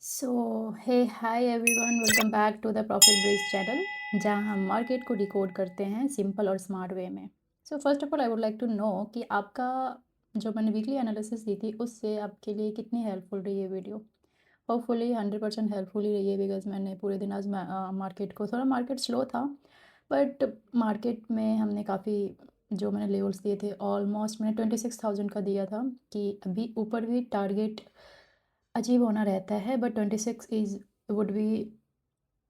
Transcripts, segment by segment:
So hey hi everyone, welcome back to the profit bridge channel, जहां हम market को decode करते हैं सिंपल और स्मार्ट वे में। So first of all I would like to know कि आपका जो मैंने वीकली एनालिसिस दी थी उससे आपके लिए कितनी हेल्पफुल रही है वीडियो। होपफुली 100% हेल्पफुल ही रही है, बिकॉज मैंने पूरे दिन आज मार्केट को, थोड़ा मार्केट स्लो था बट मार्केट में हमने काफ़ी, जो मैंने लेवल्स दिए थे ऑलमोस्ट मैंने 26,000 का दिया था कि अभी ऊपर भी टारगेट अचीव होना रहता है, but 26 is would be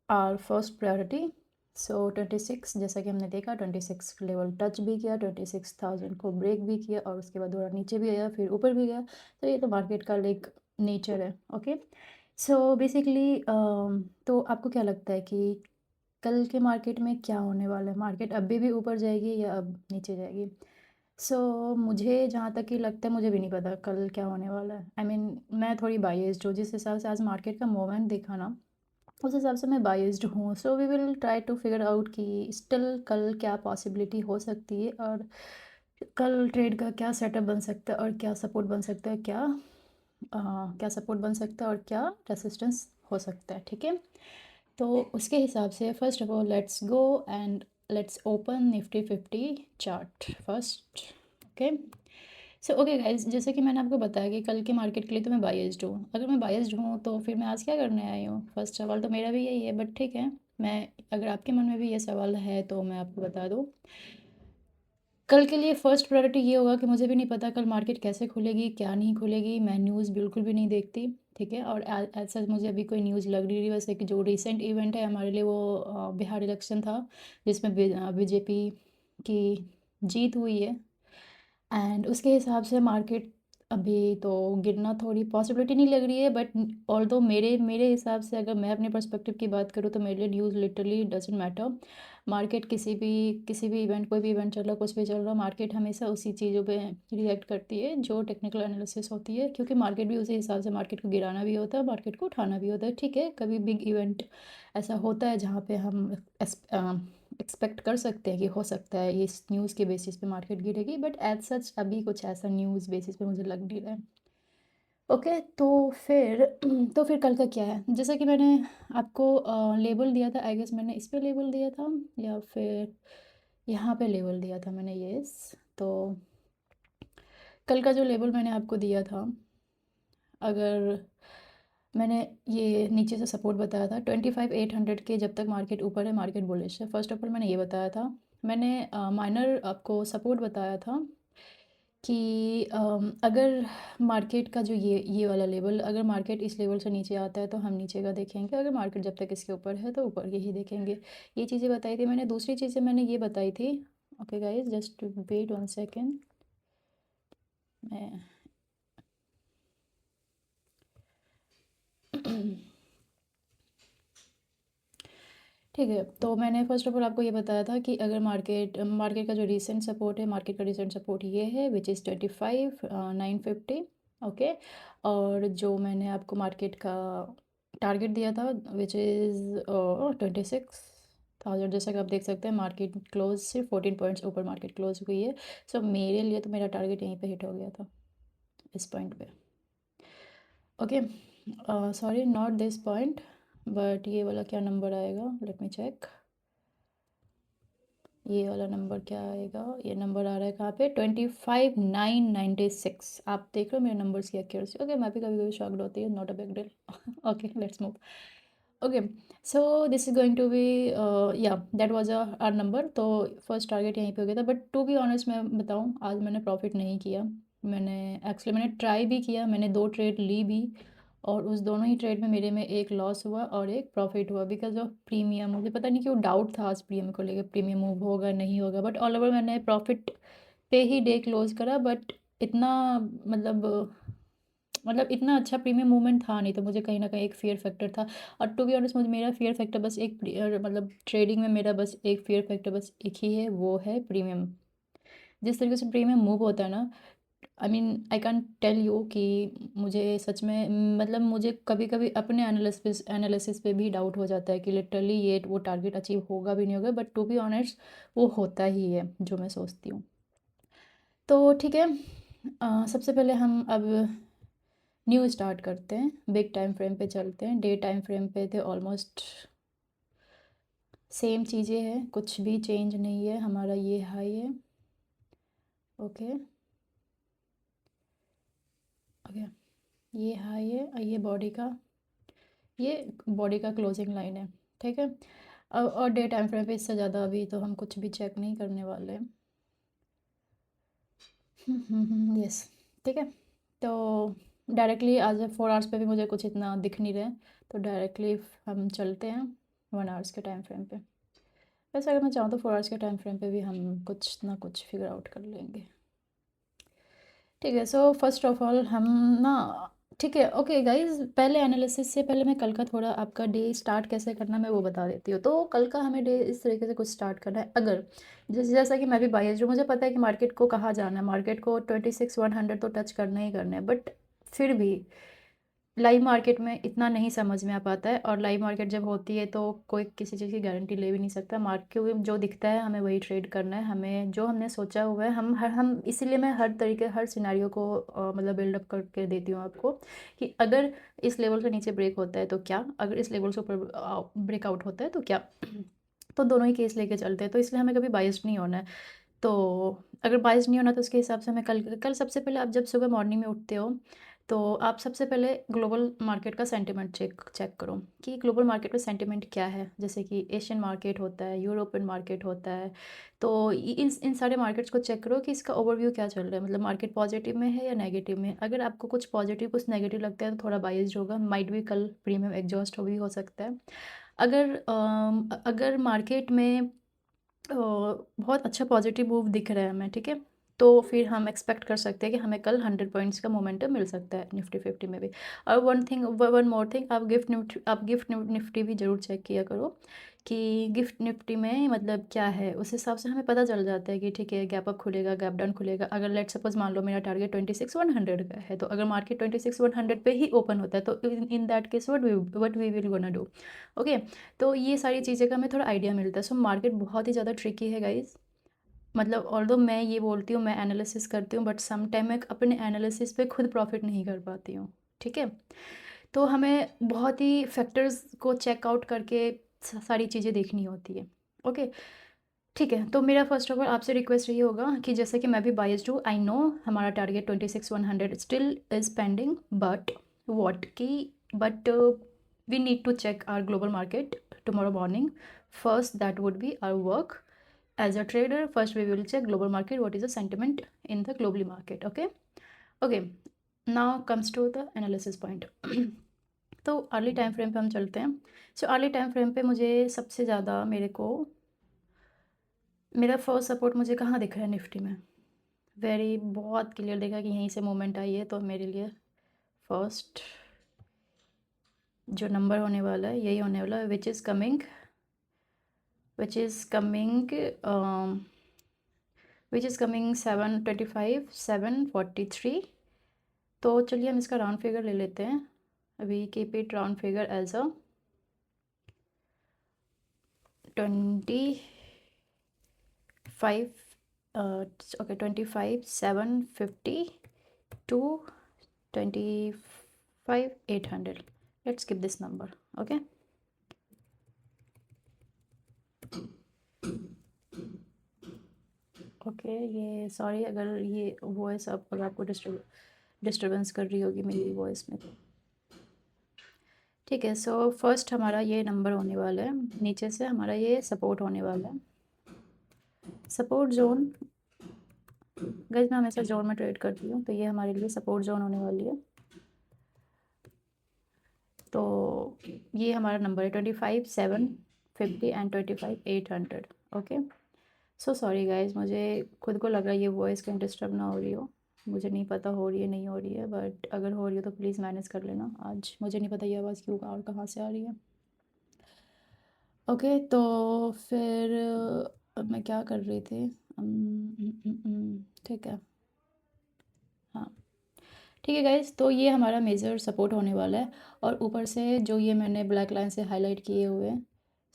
our first priority. So 26, जैसा कि हमने देखा, 26 लेवल टच भी किया, 26,000 को ब्रेक भी किया और उसके बाद थोड़ा नीचे भी गया, फिर ऊपर भी गया। तो ये तो मार्केट का एक नेचर है। ओके, सो बेसिकली तो आपको क्या लगता है कि कल के मार्केट में क्या होने वाला है? मार्केट अभी भी ऊपर जाएगी या अब नीचे जाएगी? मुझे जहाँ तक कि लगता है, मुझे भी नहीं पता कल क्या होने वाला है। आई मीन मैं थोड़ी बायस्ड हूँ, जिस हिसाब से आज मार्केट का मूवमेंट देखा ना, उस हिसाब से मैं बायस्ड हूँ। So we will try to figure out कि स्टिल कल क्या पॉसिबिलिटी हो सकती है और कल ट्रेड का क्या सेटअप बन सकता है और क्या सपोर्ट बन सकता है, क्या सपोर्ट बन सकता है और क्या रेसिस्टेंस हो सकता है। ठीक है, तो उसके हिसाब से first of all let's go and let's open Nifty 50 chart first. Okay, so okay guys, जैसे कि मैंने आपको बताया कि कल के मार्केट के लिए तो मैं बायस्ड हूँ। अगर मैं बायस्ड हूँ तो फिर मैं आज क्या करने आई हूँ? फर्स्ट सवाल तो मेरा भी यही है, बट ठीक है, मैं, अगर आपके मन में भी ये सवाल है तो मैं आपको बता दूँ। कल के लिए फर्स्ट प्रायोरिटी ये होगा कि मुझे भी नहीं पता कल मार्केट कैसे खुलेगी, क्या नहीं खुलेगी। मैं न्यूज़ बिल्कुल भी नहीं देखती, ठीक है, और ऐसा मुझे अभी कोई न्यूज़ लग नहीं रही। वैसे कि जो रिसेंट इवेंट है हमारे लिए वो बिहार इलेक्शन था, जिसमें बीजेपी की जीत हुई है। एंड उसके हिसाब से मार्केट अभी तो गिरना थोड़ी पॉसिबिलिटी नहीं लग रही है, बट ऑल्दो मेरे मेरे हिसाब से, अगर मैं अपने पर्सपेक्टिव की बात करूँ तो मेरे लिए news literally doesn't matter. Market किसी भी इवेंट, कोई भी इवेंट चल रहा, कुछ भी चल रहा, मार्केट हमेशा उसी चीज़ों पे रिएक्ट करती है जो टेक्निकल एनालिसिस होती है, क्योंकि मार्केट भी उसी हिसाब से, मार्केट को गिराना भी होता है, मार्केट को उठाना भी होता है। ठीक है, कभी बिग इवेंट ऐसा होता है जहाँ पे हम एक्सपेक्ट कर सकते हैं कि हो सकता है इस न्यूज़ के बेसिस पे मार्केट गिरेगी, बट एज सच अभी कुछ ऐसा न्यूज़ बेसिस पे मुझे लग नहीं रहा है। ओके, तो फिर तो फिर कल का क्या है? जैसा कि मैंने आपको लेबल दिया था, आई गेस मैंने इस पे लेबल दिया था या फिर यहाँ पे लेबल दिया था मैंने, यस। तो कल का जो लेबल मैंने आपको दिया था, अगर मैंने ये नीचे से सपोर्ट बताया था 25,800 के, जब तक मार्केट ऊपर है मार्केट बुलिश है। फर्स्ट ऑफ ऑल मैंने ये बताया था। मैंने माइनर आपको सपोर्ट बताया था कि अगर मार्केट का जो ये वाला लेवल, अगर मार्केट इस लेवल से नीचे आता है तो हम नीचे का देखेंगे, अगर मार्केट जब तक इसके ऊपर है तो ऊपर के ही देखेंगे। ये चीज़ें बताई थी मैंने। दूसरी चीज़ें मैंने ये बताई थी, okay guys, just wait 1 second. मैं ठीक है, तो मैंने फर्स्ट ऑफ ऑल आपको ये बताया था कि अगर मार्केट मार्केट का जो रीसेंट सपोर्ट है, मार्केट का रीसेंट सपोर्ट ये है, विच इज़ 25,950। ओके, और जो मैंने आपको मार्केट का टारगेट दिया था विच इज़ 26,000, जैसा कि आप देख सकते हैं मार्केट क्लोज से 14 पॉइंट्स ऊपर मार्केट क्लोज हुई है। सो मेरे लिए तो मेरा टारगेट यहीं पे हिट हो गया था, इस पॉइंट पे। Okay, sorry, not this point, but ये वाला क्या नंबर आएगा, लेट मी चेक। ये वाला नंबर क्या आएगा? ये नंबर आ रहा है कहाँ पे? 25,996। आप देख रहे हो मेरे नंबर्स की एक्यूरेसी। ओके, मैं भी कभी कभी शॉक्ड होती है, not a big deal. Okay, let's move. Okay, so this is going to be, या दैट वाज आर नंबर। तो फर्स्ट टारगेट यहीं पे हो गया था, बट टू बी ऑनेस्ट मैं बताऊँ, आज मैंने प्रॉफिट नहीं किया। मैंने एक्चुअली मैंने ट्राई भी किया, मैंने 2 ट्रेड ली भी, और उस दोनों ही ट्रेड में मेरे में एक लॉस हुआ और एक प्रॉफिट हुआ, बिकॉज ऑफ प्रीमियम। मुझे पता नहीं क्यों डाउट था आज प्रीमियम को लेकर, प्रीमियम मूव होगा नहीं होगा, बट ऑल ओवर मैंने प्रॉफिट पे ही डे क्लोज करा। बट इतना, मतलब इतना अच्छा प्रीमियम मूवमेंट था नहीं, तो मुझे कहीं ना कहीं एक फियर फैक्टर था। और टू बी ऑनेस्ट, मुझे मेरा फियर फैक्टर बस एक, मतलब ट्रेडिंग में मेरा बस एक फियर फैक्टर बस एक ही है, वो है प्रीमियम। जिस तरीके से प्रीमियम मूव होता है ना, I mean I can tell you कि मुझे सच में, मतलब मुझे कभी कभी अपने एनालिसिस पे भी डाउट हो जाता है कि लिटरली ये वो टारगेट अचीव होगा भी नहीं होगा, बट टू बी ऑनेस्ट वो होता ही है जो मैं सोचती हूँ। तो ठीक है, सबसे पहले हम अब न्यू स्टार्ट करते हैं, बिग टाइम फ्रेम पे चलते हैं। डे टाइम फ्रेम पे थे ऑलमोस्ट सेम चीज़ें हैं, कुछ भी चेंज नहीं है। हमारा ये हाई है, ओके ओके, ये हाई है, ये बॉडी का क्लोजिंग लाइन है, ठीक है। और डे टाइम फ्रेम पे इससे ज़्यादा अभी तो हम कुछ भी चेक नहीं करने वाले हैं। यस, ठीक है। तो डायरेक्टली आज 4 आवर्स पे भी मुझे कुछ इतना दिख नहीं रहा है, तो डायरेक्टली हम चलते हैं 1 आवर्स के टाइम फ्रेम पे। वैसे अगर मैं चाहूँ तो 4 आवर्स के टाइम फ्रेम पे भी हम कुछ ना कुछ फिगर आउट कर लेंगे, ठीक है। सो फर्स्ट ऑफ ऑल हम ना, ठीक है, ओके गाइज, पहले एनालिसिस से पहले मैं कल का थोड़ा आपका डे स्टार्ट कैसे करना है मैं वो बता देती हूँ। तो कल का हमें डे इस तरीके से कुछ स्टार्ट करना है। अगर जैसा कि मैं भी बायस जो मुझे पता है कि मार्केट को कहाँ जाना है, मार्केट को 26,100 तो टच करना ही करना है, बट फिर भी लाइव मार्केट में इतना नहीं समझ में आ पाता है। और लाइव मार्केट जब होती है तो कोई किसी चीज़ की गारंटी ले भी नहीं सकता। मार्केट में जो दिखता है हमें वही ट्रेड करना है, हमें जो हमने सोचा हुआ है हम इसीलिए मैं हर तरीके हर सिनेरियो को मतलब बिल्डअप करके देती हूँ आपको कि अगर इस लेवल से नीचे ब्रेक होता है तो क्या, अगर इस लेवल से ऊपर ब्रेकआउट होता है तो क्या। तो दोनों ही केस लेके चलते हैं, तो इसलिए हमें कभी बायस्ड नहीं होना है। तो अगर बायस्ड नहीं होना तो उसके हिसाब से हमें कल सबसे पहले आप जब सुबह मॉर्निंग में उठते हो तो आप सबसे पहले ग्लोबल मार्केट का सेंटिमेंट चेक करो कि ग्लोबल मार्केट का सेंटिमेंट क्या है। जैसे कि एशियन मार्केट होता है, यूरोपियन मार्केट होता है, तो इन सारे मार्केट्स को चेक करो कि इसका ओवरव्यू क्या चल रहा है, मतलब मार्केट पॉजिटिव में है या नेगेटिव में। अगर आपको कुछ पॉजिटिव कुछ नेगेटिव लगता है तो थोड़ा बायस्ड होगा, माइट भी कल प्रीमियम एग्जॉस्ट भी हो सकता है। अगर मार्केट में बहुत अच्छा पॉजिटिव मूव दिख रहा है हमें, ठीक है, तो फिर हम एक्सपेक्ट कर सकते हैं कि हमें कल 100 पॉइंट्स का मोमेंटम मिल सकता है निफ्टी 50 में भी। और वन मोर थिंग, आप गिफ्ट निफ्टी भी ज़रूर चेक किया करो कि गिफ्ट निफ्टी में मतलब क्या है। उस हिसाब से हमें पता चल जाता है कि ठीक है, गैप अप खुलेगा, गैप डाउन खुलेगा। अगर लेट सपोज मान लो मेरा टारगेट 26,100 का है, तो अगर मार्केट 26,100 पे ही ओपन होता है तो in that case what we will gonna do, okay. तो ये सारी चीज़ें का हमें थोड़ा आइडिया मिलता है। सो मार्केट बहुत ही ज़्यादा ट्रिकी है गाइज। मतलब ऑल्दो मैं ये बोलती हूँ मैं एनालिसिस करती हूँ, बट सम टाइम मैं अपने एनालिसिस पे खुद प्रॉफिट नहीं कर पाती हूँ, ठीक है। तो हमें बहुत ही फैक्टर्स को चेकआउट करके सारी चीज़ें देखनी होती है, ओके, ठीक है। तो मेरा फर्स्ट ऑफ ऑल आपसे रिक्वेस्ट ये होगा कि जैसे कि मैं भी बायस्ड हूँ, आई नो हमारा target 26,100 still is pending, but what की but we need to check our global market tomorrow morning first. That would be our work as a trader. First we will check global market, what is the sentiment in the global market, okay. Now comes to the analysis point. तो early time frame पे हम चलते हैं। So early time frame पे मुझे सबसे ज़्यादा मेरा फर्स्ट सपोर्ट मुझे कहाँ दिख रहा है निफ्टी में, वेरी बहुत क्लियर देखा कि यहीं से मूवमेंट आई है। तो मेरे लिए फर्स्ट जो नंबर होने वाला है यही होने वाला है, which is coming which is coming 725 743। तो चलिए हम इसका राउंड फिगर ले लेते हैं। We keep it round figure as a 25 okay 25 750 to 25 800। Let's keep this number, okay. Okay, ये सॉरी अगर ये वॉइस अगर आपको डिस्टर्बेंस कर रही होगी मेरी वॉइस में, ठीक है। सो फर्स्ट हमारा ये नंबर होने वाला है, नीचे से हमारा ये सपोर्ट होने वाला है। सपोर्ट जोन गाइस, मैं हमेशा जोन में ट्रेड करती हूँ, तो ये हमारे लिए सपोर्ट जोन होने वाली है। तो ये हमारा नंबर है 25 750 and 25 800, okay. So sorry guys, मुझे खुद को लग रहा है ये वॉइस कहीं डिस्टर्ब ना हो रही हो, मुझे नहीं पता हो रही है नहीं हो रही है, बट अगर हो रही हो तो प्लीज़ मैनेज कर लेना। आज मुझे नहीं पता ये आवाज़ क्यों और कहाँ से आ रही है, ओके। तो फिर अब मैं क्या कर रही थी, ठीक है, हाँ, ठीक है गाइज। तो ये हमारा मेजर सपोर्ट होने वाला है, और ऊपर से जो ये मैंने ब्लैक लाइन से हाईलाइट किए हुए हैं,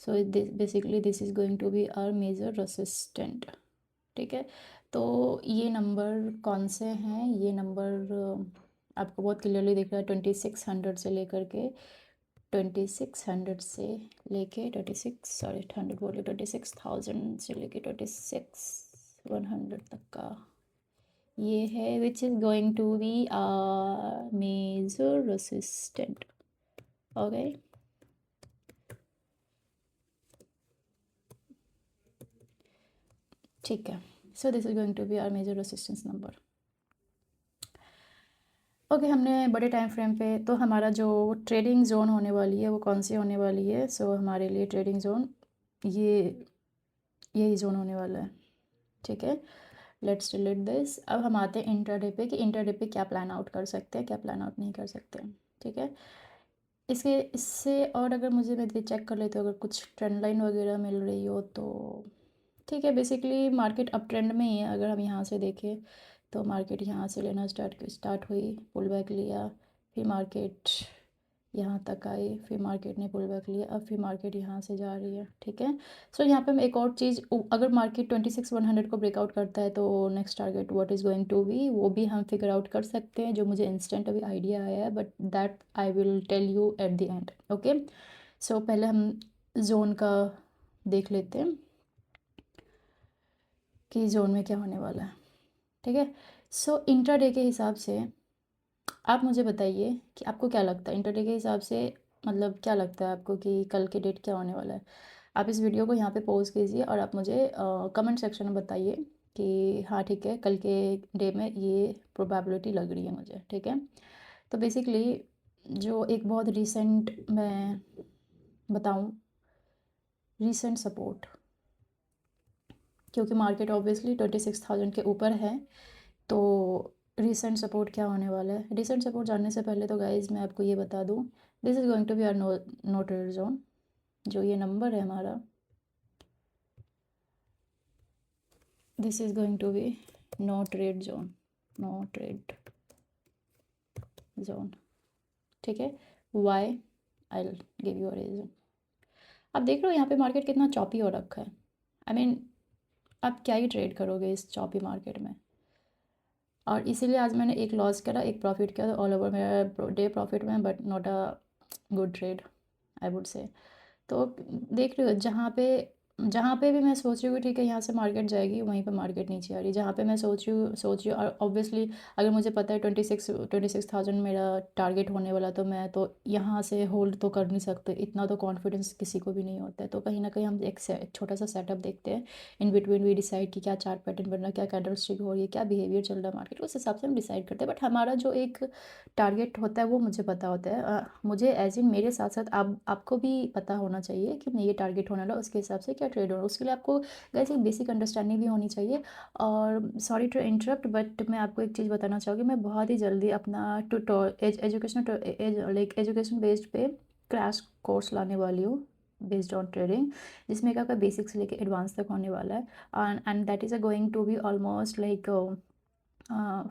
so basically this is going to be our major resistant, ठीक है। तो ये नंबर कौन से हैं, ये नंबर आपको बहुत क्लियरली दिख रहा है 2600 से लेकर के 2600 बोले 26,000 से लेके 26,100 तक का ये है, which is going to be major resistant. Okay, ठीक है। So this is going to be our major resistance number. Okay, हमने बड़े टाइम फ्रेम पे तो हमारा जो ट्रेडिंग जोन होने वाली है वो कौन सी होने वाली है? सो हमारे लिए ट्रेडिंग जोन यही जोन होने वाला है, ठीक है। Let's delete this. अब हम आते हैं इंटरडे पे कि इंटरडे पे क्या प्लान आउट कर सकते हैं, क्या प्लान आउट नहीं कर सकते, ठीक है। इससे और अगर मुझे मैं चेक कर लेती हूँ अगर कुछ ट्रेंड लाइन वगैरह मिल रही हो तो ठीक है। बेसिकली मार्केट अप ट्रेंड में ही है। अगर हम यहाँ से देखें तो मार्केट यहाँ से लेना स्टार्ट हुई, पुल बैक लिया, फिर मार्केट यहाँ तक आई, फिर मार्केट ने पुल बैक लिया, अब फिर मार्केट यहाँ से जा रही है, ठीक है। सो यहाँ पे हम एक और चीज़, अगर मार्केट 26,100 को ब्रेकआउट करता है तो next target what is going to be, वो भी हम फिगर आउट कर सकते हैं, जो मुझे इंस्टेंट अभी आइडिया आया है, but that I will tell you at the end. Okay, so पहले हम जोन का देख लेते हैं कि जोन में क्या होने वाला है, ठीक है। सो इंट्राडे के हिसाब से आप मुझे बताइए कि आपको क्या लगता है इंटरडे के हिसाब से, मतलब क्या लगता है आपको कि कल के डेट क्या होने वाला है? आप इस वीडियो को यहाँ पे पॉज कीजिए और आप मुझे कमेंट सेक्शन में बताइए कि हाँ ठीक है, कल के डे में ये प्रोबेबिलिटी लग रही है मुझे, ठीक है। तो बेसिकली जो एक बहुत रीसेंट मैं बताऊँ, रीसेंट सपोर्ट, क्योंकि मार्केट ऑब्वियसली 26,000 के ऊपर है, तो रीसेंट सपोर्ट क्या होने वाला है? रीसेंट सपोर्ट जानने से पहले तो गाइज मैं आपको ये बता दूँ, this is going to be our no trade zone. जो ये नंबर है हमारा, this is going to be no trade zone, no trade zone, ठीक है। Why, I will give you a reason. अब देख रहे हो यहाँ पे मार्केट कितना चॉपी हो रखा है। आई मीन आप क्या ही ट्रेड करोगे इस चॉपी मार्केट में? और इसीलिए आज मैंने एक लॉस करा, एक प्रॉफिट किया, तो ऑल ओवर मेरा डे प्रॉफिट में, but not a good trade I would say. तो देख रहे हो जहाँ पे भी मैं सोच रही हूँ ठीक है यहाँ से मार्केट जाएगी, वहीं पे मार्केट नीचे आ रही है। जहाँ पे मैं सोच रही हूँ और ऑब्वियसली अगर मुझे पता है 26,000 मेरा टारगेट होने वाला, तो मैं तो यहाँ से होल्ड तो कर नहीं सकते, इतना तो कॉन्फिडेंस किसी को भी नहीं होता है। तो कहीं ना कहीं हम एक छोटा सा सेटअप देखते हैं, इन बिटवीन वी डिसाइड कि क्या चार्ट पैटर्न बनना, क्या कैंडल स्टिक हो रही है, क्या बिहेवियर चल रहा है मार्केट, उस हिसाब से हम डिसाइड करते हैं। बट हमारा जो एक टारगेट होता है वो मुझे पता होता है। मुझे एज इन मेरे साथ साथ आपको भी पता होना चाहिए कि मैं ये टारगेट होने वाला, उसके हिसाब से क्या ट्रेड होना, उसके लिए आपको गाइस एक बेसिक अंडरस्टैंडिंग भी होनी चाहिए। और सॉरी टू इंटरप्ट, बट मैं आपको एक चीज़ बताना चाहूँगी, मैं बहुत ही जल्दी अपना एजुकेशन बेस्ड पे क्रैश कोर्स लाने वाली हूँ बेस्ड ऑन ट्रेडिंग, जिसमें क्या बेसिक्स लेके एडवांस तक होने वाला है। And that is going to be almost like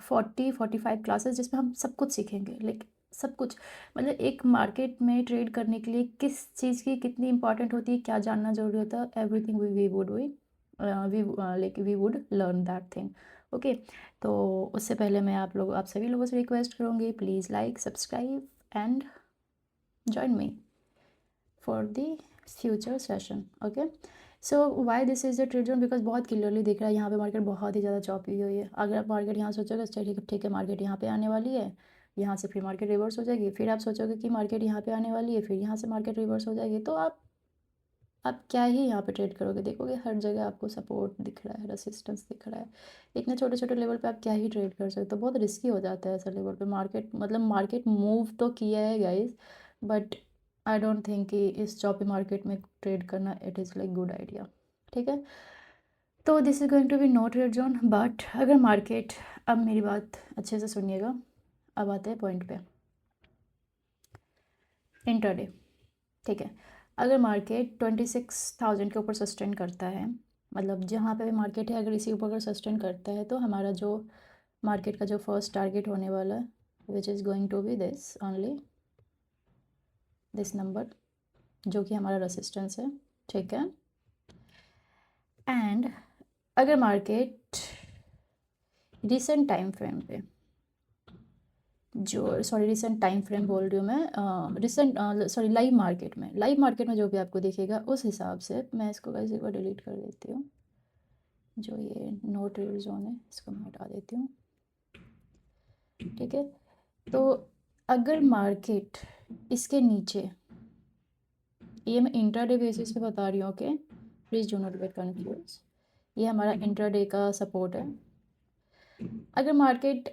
40-45 classes, जिसमें हम सब कुछ सीखेंगे, लाइक सब कुछ। मतलब एक मार्केट में ट्रेड करने के लिए किस चीज़ की कितनी इंपॉर्टेंट होती है, क्या जानना जरूरी होता है, everything we would learn that thing. Okay, तो उससे पहले मैं आप सभी लोगों से रिक्वेस्ट करूँगी, please like, subscribe and join me for the future session. Okay, so why this is a trade zone, because बहुत क्लियरली दिख रहा है यहाँ पे मार्केट बहुत ही ज़्यादा चॉपी हुई है। अगर आप मार्केट यहाँ सोचोगे ठीक है मार्केट यहाँ पे आने वाली है, यहाँ से फिर मार्केट रिवर्स हो जाएगी, फिर आप सोचोगे कि मार्केट यहाँ पे आने वाली है, फिर यहाँ से मार्केट रिवर्स हो जाएगी, तो आप क्या ही यहाँ पे ट्रेड करोगे? देखोगे हर जगह आपको सपोर्ट दिख रहा है, रेसिस्टेंस दिख रहा है, इतने छोटे छोटे लेवल पे आप क्या ही ट्रेड कर सकते हो? तो बहुत रिस्की हो जाता है ऐसा लेवल पे मार्केट। मतलब मार्केट मूव तो किया है guys, but I don't think कि इस चॉपी मार्केट में ट्रेड करना it is like good idea, ठीक है। तो this is going to be no trade zone. But अगर मार्केट, अब मेरी बात अच्छे से सुनिएगा, अब आते हैं पॉइंट पे, इंट्राडे, ठीक है। अगर मार्केट 26,000 के ऊपर सस्टेन करता है, मतलब जहाँ पे भी मार्केट है अगर इसी ऊपर अगर सस्टेन करता है, तो हमारा जो मार्केट का जो फर्स्ट टारगेट होने वाला है, which is going to be this only, this number, जो कि हमारा रेसिस्टेंस है, ठीक है। एंड अगर मार्केट रिसेंट टाइम फ्रेम पे जो रिसेंट टाइम फ्रेम बोल रही हूँ मैं, रिसेंट सॉरी लाइव मार्केट में जो भी आपको दिखेगा उस हिसाब से मैं इसको गाइस एक बार डिलीट कर देती हूँ। जो ये नो ट्रेड जोन है इसको मैं हटा देती हूँ। ठीक है, तो अगर मार्केट इसके नीचे, ये मैं इंट्राडे बेसिस पे बता रही हूँ, okay, please do not get confuse. ये हमारा इंट्राडे का सपोर्ट है। अगर मार्केट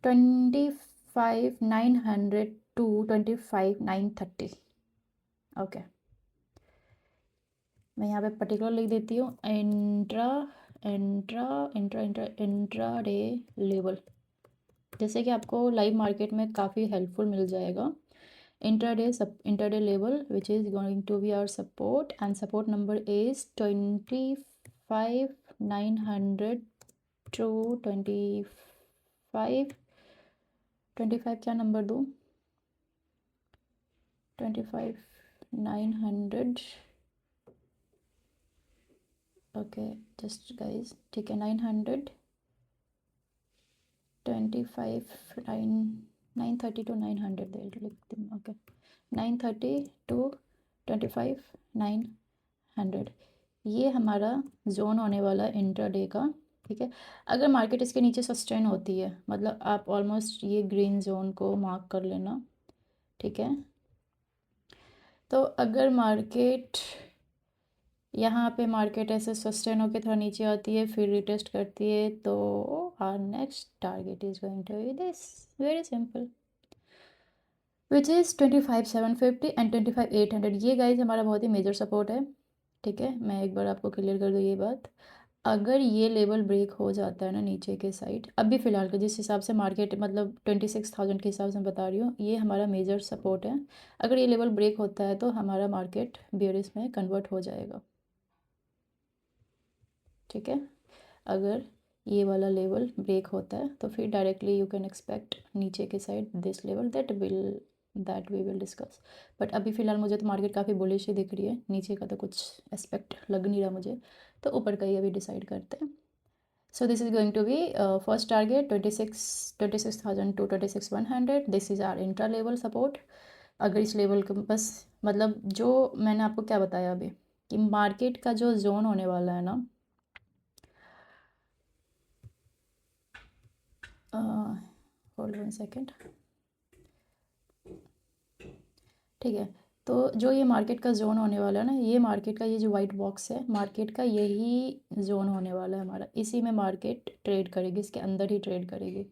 25,900 टू 25,930, ओके, मैं यहाँ पे पर्टिकुलर लिख देती हूँ intra intra intra intra intra day level, जैसे कि आपको लाइव मार्केट में काफ़ी हेल्पफुल मिल जाएगा। Intraday level which is going to be our support and support number is 25,900 to 25 क्या नंबर दूँ, 25,900, ओके जस्ट गाइज, ठीक है, 930 टू 900 दे लिखती हूँ, ओके, 930 टू 25,900 ये हमारा जोन होने वाला इंट्राडे का। ठीक है, अगर मार्केट इसके नीचे सस्टेन होती है, मतलब आप ऑलमोस्ट ये ग्रीन जोन को मार्क कर लेना। ठीक है, तो अगर मार्केट यहाँ पे मार्केट ऐसे सस्टेन होकर थोड़ा नीचे आती है फिर रिटेस्ट करती है, तो our next target is going to be this, very simple, which is 25,750 and 25,800। ये गाइज हमारा बहुत ही मेजर सपोर्ट है। ठीक है, मैं एक बार आपको क्लियर कर दूँ ये बात, अगर ये लेवल ब्रेक हो जाता है ना नीचे के साइड, अभी फ़िलहाल का जिस हिसाब से मार्केट मतलब 26,000 के हिसाब से मैं बता रही हूँ, ये हमारा मेजर सपोर्ट है। अगर ये लेवल ब्रेक होता है तो हमारा मार्केट बेयरिश में कन्वर्ट हो जाएगा। ठीक है, अगर ये वाला लेवल ब्रेक होता है तो फिर डायरेक्टली यू कैन एक्सपेक्ट नीचे के side this level that we will discuss. But अभी फ़िलहाल मुझे तो मार्केट काफ़ी बुलिश ही दिख रही है, नीचे का तो कुछ एस्पेक्ट लग नहीं रहा मुझे, तो ऊपर का ही अभी डिसाइड करते हैं। So this is going to be first target 26,000 to 26,100. This is our intra level support. अगर इस लेवल को बस मतलब जो मैंने आपको क्या बताया अभी कि मार्केट का जो जोन होने वाला है ना, होल्ड 1 सेकेंड। ठीक है, तो जो ये मार्केट का जोन होने वाला है ना, ये मार्केट का ये जो वाइट बॉक्स है मार्केट का, यही जोन होने वाला है हमारा, इसी में मार्केट ट्रेड करेगी, इसके अंदर ही ट्रेड करेगी।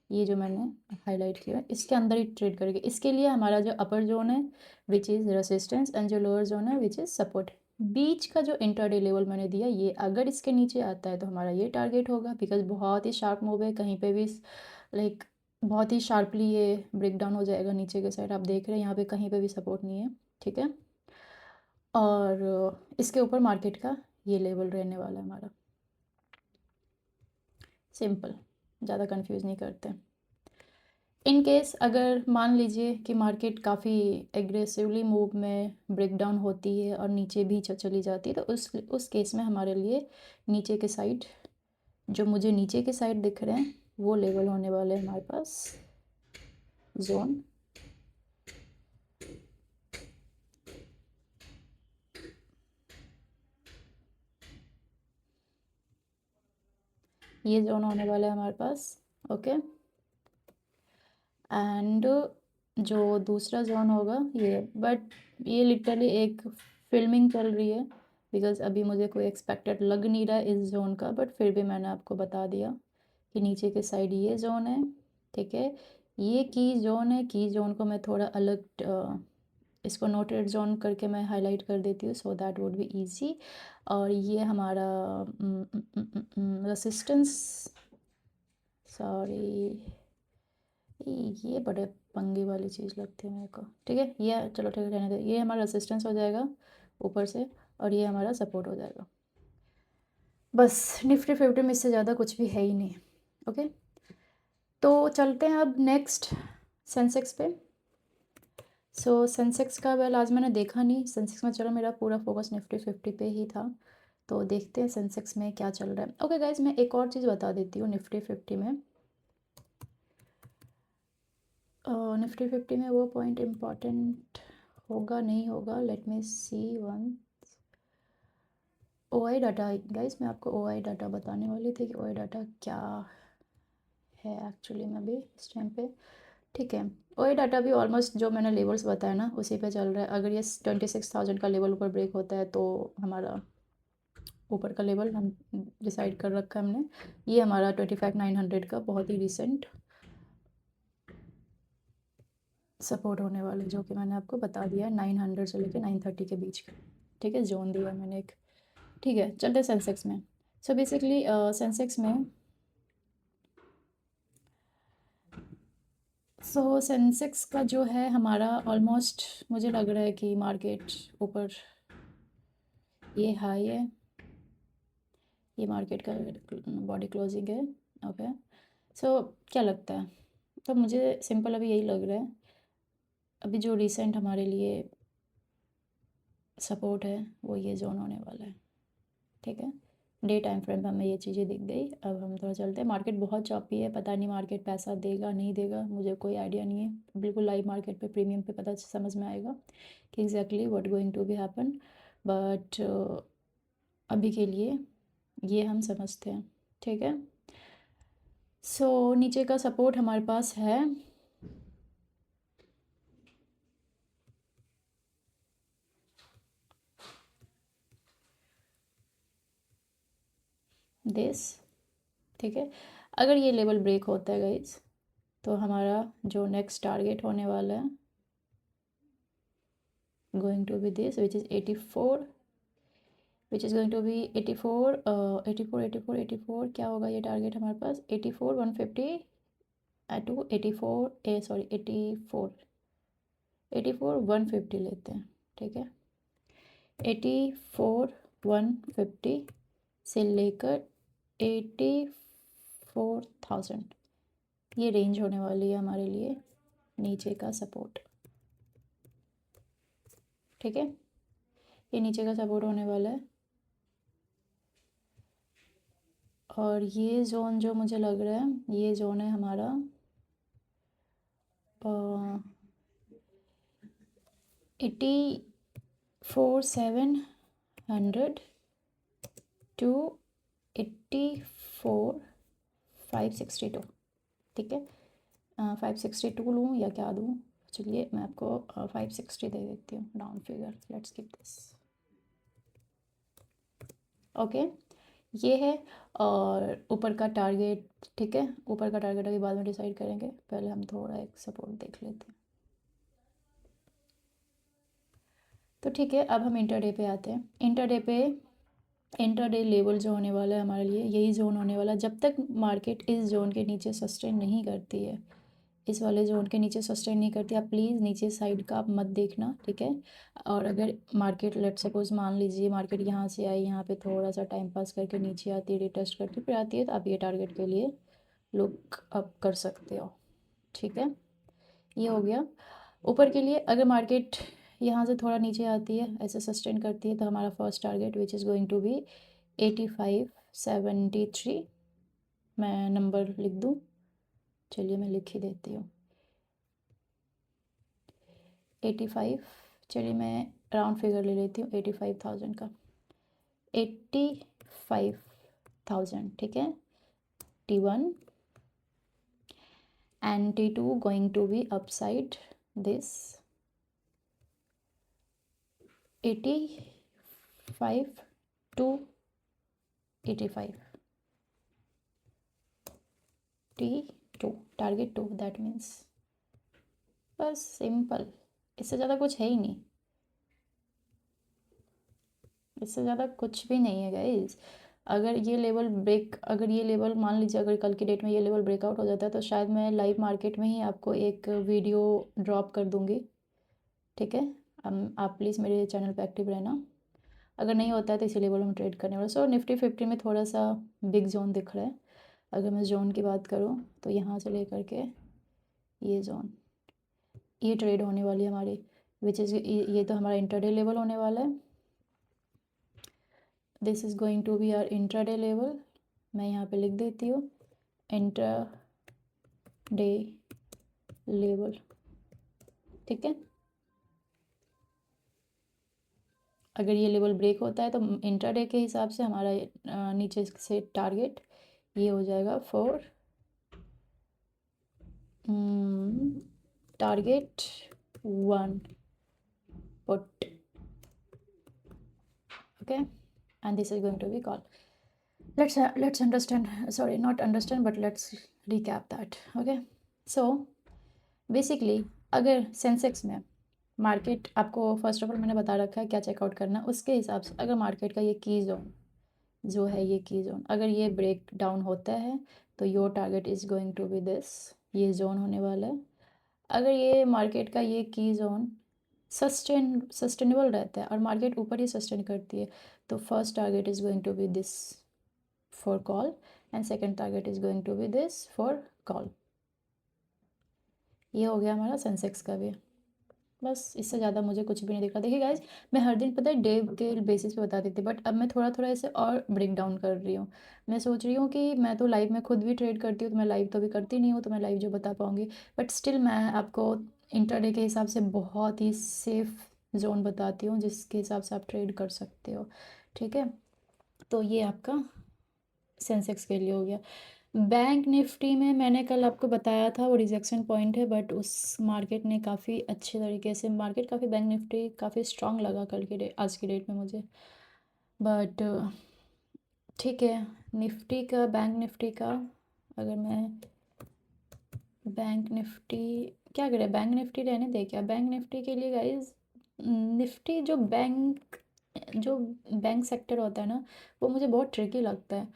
ये जो मैंने हाईलाइट किया है इसके अंदर ही ट्रेड करेगी। इसके लिए हमारा जो अपर जोन है विच इज़ रेसिस्टेंस एंड जो लोअर जोन है विच इज़ सपोर्ट, बीच का जो इंटरडे लेवल मैंने दिया ये अगर इसके नीचे आता है तो हमारा ये टारगेट होगा, बिकॉज बहुत ही शार्प मूव है, कहीं पे भी लाइक बहुत ही शार्पली ये ब्रेक डाउन हो जाएगा नीचे के साइड, आप देख रहे हैं यहाँ पे कहीं पे भी सपोर्ट नहीं है। ठीक है, और इसके ऊपर मार्केट का ये लेवल रहने वाला है हमारा, सिंपल, ज़्यादा कंफ्यूज नहीं करते। इन केस अगर मान लीजिए कि मार्केट काफ़ी एग्रेसिवली मूव में ब्रेक डाउन होती है और नीचे भी चली जाती है, तो उस केस में हमारे लिए नीचे के साइड, जो मुझे नीचे के साइड दिख रहे हैं वो लेवल होने वाले हैं हमारे पास जोन, ये जोन होने वाला है हमारे पास, ओके, एंड जो दूसरा जोन होगा ये, बट ये लिटरली एक फिल्मिंग चल रही है बिकॉज़ अभी मुझे कोई एक्सपेक्टेड लग नहीं रहा है इस जोन का, बट फिर भी मैंने आपको बता दिया कि नीचे के साइड ये जोन है। ठीक है, ये की जोन है, की जोन को मैं थोड़ा अलग इसको नोटेड जोन करके मैं हाईलाइट कर देती हूँ so that would be easy. और ये हमारा रेसिस्टेंस, सॉरी ये बड़े पंगे वाली चीज़ लगती है मेरे को। ठीक है, ये चलो ठीक है रहने दो, ये हमारा रेसिस्टेंस हो जाएगा ऊपर से और ये हमारा सपोर्ट हो जाएगा, बस निफ्टी 50 में इससे ज़्यादा कुछ भी है ही नहीं। ओके, तो चलते हैं अब नेक्स्ट सेंसेक्स पे। सो सेंसेक्स का वेल आज मैंने देखा नहीं, सेंसेक्स में चलो मेरा पूरा फोकस निफ्टी 50 पे ही था, तो देखते हैं सेंसेक्स में क्या चल रहा है। ओके गाइज, मैं एक और चीज़ बता देती हूँ निफ्टी 50 में। निफ्टी 50 में वो पॉइंट इम्पॉर्टेंट होगा नहीं होगा, लेट मी सी वन। ओआई डाटा गाइज, मैं आपको ओआई डाटा बताने वाली थी कि ओआई डाटा क्या है एक्चुअली में अभी इस टाइम पे। ठीक है, ओआई डाटा भी ऑलमोस्ट जो मैंने लेवल्स बताया ना उसी पे चल रहा है। अगर ये 26,000 का लेवल ऊपर ब्रेक होता है तो हमारा ऊपर का लेवल हम डिसाइड कर रखा है हमने, ये हमारा 25,900 का बहुत ही रिसेंट सपोर्ट होने वाला है, जो कि मैंने आपको बता दिया है 900 से लेकर 930 के बीच का। ठीक है, जोन दिया मैंने एक। ठीक है, चलते सेंसेक्स में। सो बेसिकली सेंसेक्स में सेंसेक्स का जो है हमारा ऑलमोस्ट मुझे लग रहा है कि मार्केट ऊपर, ये हाई है, ये मार्केट का बॉडी क्लोजिंग है। ओके, सो क्या लगता है? तो मुझे सिंपल अभी यही लग रहा है, अभी जो रिसेंट हमारे लिए सपोर्ट है वो ये जोन होने वाला है। ठीक है, डे टाइम फ्रेम में हमें ये चीज़ें दिख गई। अब हम थोड़ा चलते हैं। मार्केट बहुत चॉपी है, पता नहीं मार्केट पैसा देगा नहीं देगा, मुझे कोई आइडिया नहीं है। बिल्कुल लाइव मार्केट पे प्रीमियम पे पता समझ में आएगा कि exactly what going to be happen. But अभी के लिए ये हम समझते हैं। ठीक है, सो नीचे का सपोर्ट हमारे पास है दिस। ठीक है, अगर ये लेवल ब्रेक होता है गाइज तो हमारा जो नेक्स्ट टारगेट होने वाला है going to be this, which is 84, which is going to be 84, 84 84 84 क्या होगा ये टारगेट हमारे पास 84 150 टू 84 सॉरी 84 84 150 लेते हैं। ठीक है, 84 150 से लेकर 84,000 ये रेंज होने वाली है हमारे लिए नीचे का सपोर्ट। ठीक है, ये नीचे का सपोर्ट होने वाला है। और ये जोन जो मुझे लग रहा है ये जोन है हमारा 84,700 टू 84,562। ठीक है, 562 लूँ या क्या दूँ? चलिए मैं आपको 560 दे देती हूँ round figure. Let's keep this. Okay, ये है और ऊपर का टारगेट। ठीक है, ऊपर का टारगेट अभी बाद में डिसाइड करेंगे, पहले हम थोड़ा एक सपोर्ट देख लेते हैं। तो ठीक है, अब हम इंटरडे पे आते हैं। इंटरडे लेवल जो होने वाला है हमारे लिए यही जोन होने वाला है। जब तक मार्केट इस जोन के नीचे सस्टेन नहीं करती है, इस वाले जोन के नीचे सस्टेन नहीं करती, आप प्लीज़ नीचे साइड का आप मत देखना। ठीक है, और अगर मार्केट लेट सपोज मान लीजिए मार्केट यहाँ से आई, यहाँ पे थोड़ा सा टाइम पास करके नीचे आती है, रिटेस्ट करके फिर आती है, तो आप ये टारगेट के लिए लुक अप कर सकते हो। ठीक है, ये हो गया ऊपर के लिए। अगर मार्केट यहाँ से थोड़ा नीचे आती है, ऐसे सस्टेन करती है, तो हमारा first target which is going to be 8573। मैं नंबर लिख दूँ? चलिए मैं लिख ही देती हूँ 85। चलिए मैं राउंड फिगर ले लेती हूँ 85,000 का। 85,000 ठीक है, T1 and T2 going to be upside this 85 to 85 T2 target 2 that means. बस सिंपल, इससे ज़्यादा कुछ है ही नहीं, इससे ज़्यादा कुछ भी नहीं है गाइज। अगर ये लेवल मान लीजिए अगर कल की डेट में ये लेवल ब्रेकआउट हो जाता है तो शायद मैं लाइव मार्केट में ही आपको एक वीडियो ड्रॉप कर दूँगी। ठीक है, आप प्लीज़ मेरे चैनल पे एक्टिव रहना। अगर नहीं होता है तो इसी लेवल में ट्रेड करने वाला। सो निफ्टी 50 में थोड़ा सा बिग जोन दिख रहा है। अगर मैं जोन की बात करूँ तो यहाँ से लेकर के ये जोन, ये ट्रेड होने वाली है हमारी, विच इज़ ये तो हमारा इंटरडे लेवल होने वाला है। This is going to be our intraday level. मैं यहाँ पे लिख देती हूँ इंट्राडे लेवल, ठीक है। अगर ये लेवल ब्रेक होता है तो इंट्राडे के हिसाब से हमारा नीचे से टारगेट ये हो जाएगा for target 1 put, okay, and this is going to be called, let's understand, sorry, not understand, but let's recap that, okay. So basically अगर सेंसेक्स में मार्केट, आपको फर्स्ट ऑफ ऑल मैंने बता रखा है क्या चेकआउट करना, उसके हिसाब से अगर मार्केट का ये की जोन जो है, ये की जोन अगर ये ब्रेक डाउन होता है तो your target is going to be this, ये जोन होने वाला है। अगर ये मार्केट का ये की जोन सस्टेनेबल रहता है और मार्केट ऊपर ही सस्टेन करती है तो first target is going to be this for call and second target is going to be this for call. ये हो गया हमारा सेंसेक्स का भी। बस इससे ज़्यादा मुझे कुछ भी नहीं दिख रहा। देखिए गाइज, मैं हर दिन पता है डे के बेसिस पे बता देती, बट अब मैं थोड़ा थोड़ा इसे और ब्रेक डाउन कर रही हूँ। मैं सोच रही हूँ कि मैं तो लाइव में खुद भी ट्रेड करती हूँ, तो मैं लाइव तो भी करती नहीं हूँ, तो मैं लाइव जो बता पाऊँगी, बट स्टिल मैं आपको इंटरडे के हिसाब से बहुत ही सेफ जोन बताती हूँ जिसके हिसाब से आप ट्रेड कर सकते हो, ठीक है। तो ये आपका सेंसेक्स के लिए हो गया। बैंक निफ्टी में मैंने कल आपको बताया था वो रिजेक्शन पॉइंट है, बट उस मार्केट ने काफ़ी अच्छे तरीके से, मार्केट काफ़ी, बैंक निफ्टी काफ़ी स्ट्रांग लगा कल की डेट, आज की डेट में मुझे, बट ठीक है। निफ्टी का, बैंक निफ्टी का, अगर मैं बैंक निफ्टी क्या करें, बैंक निफ्टी रहने दे क्या, बैंक निफ्टी के लिए गाइज, निफ्टी जो बैंक सेक्टर होता है ना, वो मुझे बहुत ट्रिकी लगता है,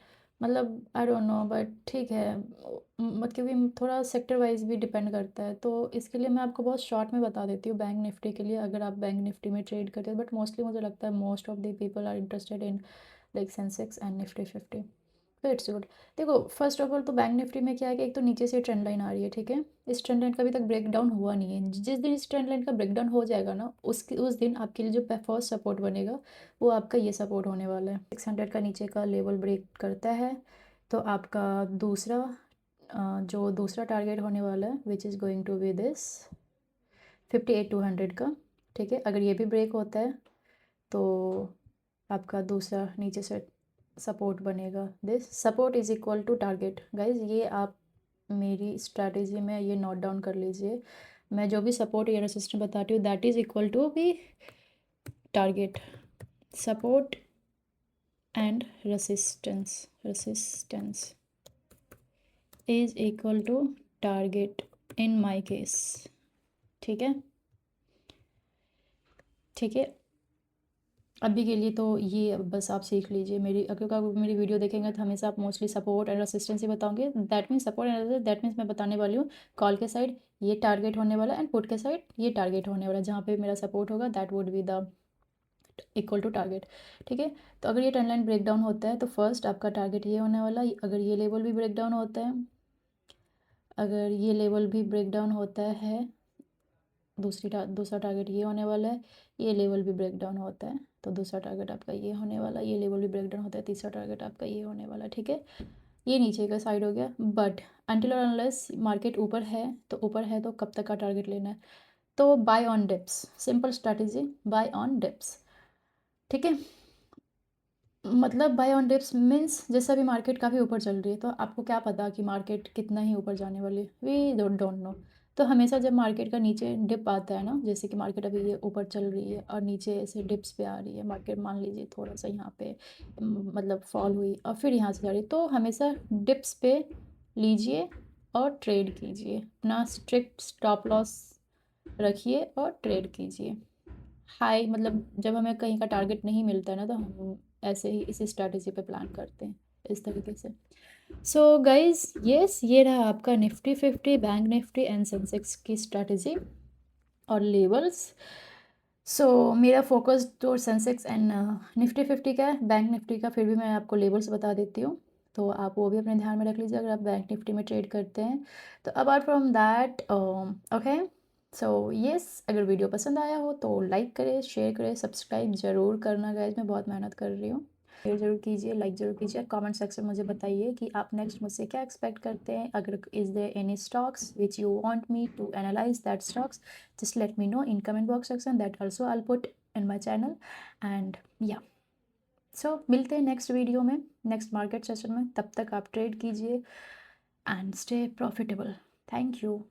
मतलब आई डोंट नो, बट ठीक है, मतलब क्योंकि थोड़ा सेक्टर वाइज भी डिपेंड करता है, तो इसके लिए मैं आपको बहुत शॉर्ट में बता देती हूँ बैंक निफ्टी के लिए, अगर आप बैंक निफ्टी में ट्रेड करते हो, बट मोस्टली मुझे लगता है most of the people are interested in like Sensex and Nifty 50, तो इट्स गुड। देखो फर्स्ट ऑफ ऑल तो बैंक निफ्टी में क्या है कि एक तो नीचे से ट्रेंड लाइन आ रही है, ठीक है, इस ट्रेंड लाइन का अभी तक ब्रेक डाउन हुआ नहीं है, जिस दिन इस ट्रेंड लाइन का ब्रेक डाउन हो जाएगा ना, उस दिन आपके लिए जो फर्स्ट सपोर्ट बनेगा वो आपका ये सपोर्ट होने वाला है। 600 का नीचे का लेवल ब्रेक करता है तो आपका जो दूसरा टारगेट होने वाला है which is going to be this 58,200 का, ठीक है। अगर ये भी ब्रेक होता है तो आपका दूसरा नीचे से सपोर्ट बनेगा, this support is equal to target. Guys ये आप मेरी स्ट्रैटेजी में ये नोट डाउन कर लीजिए, मैं जो भी सपोर्ट या रेसिस्टेंस बताती हूँ that is equal to be target, support and resistance is equal to target in my case, ठीक है, ठीक है। अभी के लिए तो ये बस आप सीख लीजिए मेरी, क्योंकि आप मेरी वीडियो देखेंगे तो हमेशा आप मोस्टली सपोर्ट एंड रेसिस्टेंस ही बताओगे, that means support and resistance, that means मैं बताने वाली हूँ कॉल के साइड ये टारगेट होने वाला एंड पुट के साइड ये टारगेट होने वाला, जहाँ पे मेरा सपोर्ट होगा that would be the equal to target, ठीक है। तो अगर ये ट्रेंड लाइन ब्रेक डाउन होता है तो फर्स्ट आपका टारगेट ये होने वाला, अगर ये लेवल भी ब्रेक डाउन होता है, अगर ये लेवल भी ब्रेक डाउन होता है, दूसरा टारगेट ये होने वाला है, ये लेवल भी ब्रेक डाउन होता है तो दूसरा टारगेट आपका ये होने वाला, ये लेवल भी ब्रेक डाउन होता है, तीसरा टारगेट आपका ये होने वाला, ठीक है। ये नीचे का साइड हो गया, बट अनटिल और अनलेस मार्केट ऊपर है तो ऊपर है तो कब तक का टारगेट लेना है, तो buy on dips, simple strategy, buy on dips, ठीक है। मतलब बाय ऑन डिप्स मीन्स जैसा भी मार्केट काफ़ी ऊपर चल रही है तो आपको क्या पता कि मार्केट कितना ही ऊपर जाने वाली है, वी डोंट नो। तो हमेशा जब मार्केट का नीचे डिप आता है ना, जैसे कि मार्केट अभी ये ऊपर चल रही है और नीचे ऐसे डिप्स पे आ रही है मार्केट, मान लीजिए थोड़ा सा यहाँ पे मतलब फॉल हुई और फिर यहाँ से जा रही है, तो हमेशा डिप्स पे लीजिए और ट्रेड कीजिए, अपना स्ट्रिक्ट स्टॉप लॉस रखिए और ट्रेड कीजिए। हाई मतलब जब हमें कहीं का टारगेट नहीं मिलता है ना तो हम ऐसे ही इसी स्ट्रैटेजी पे प्लान करते हैं इस तरीके से। सो गाइज यस, ये रहा आपका Nifty 50, bank Nifty and Sensex की स्ट्रैटेजी और लेवल्स। सो मेरा फोकस तो सेंसेक्स एंड निफ्टी 50 का है, बैंक निफ्टी का फिर भी मैं आपको लेवल्स बता देती हूँ, तो आप वो भी अपने ध्यान में रख लीजिए अगर आप बैंक निफ्टी में ट्रेड करते हैं तो। Apart from that okay, so yes, अगर वीडियो पसंद आया हो तो लाइक करें, शेयर करें, सब्सक्राइब ज़रूर करना गाइज, मैं बहुत मेहनत कर रही हूँ। शेयर ज़रूर कीजिए, लाइक ज़रूर कीजिए, कमेंट सेक्शन में मुझे बताइए कि आप नेक्स्ट मुझसे क्या एक्सपेक्ट करते हैं। अगर is there any stocks which you want me to analyse that stocks, just let me know in comment box section, that also I will put in my channel. And या so मिलते हैं next video में, next market session में। तब तक आप trade कीजिए and stay profitable. Thank you.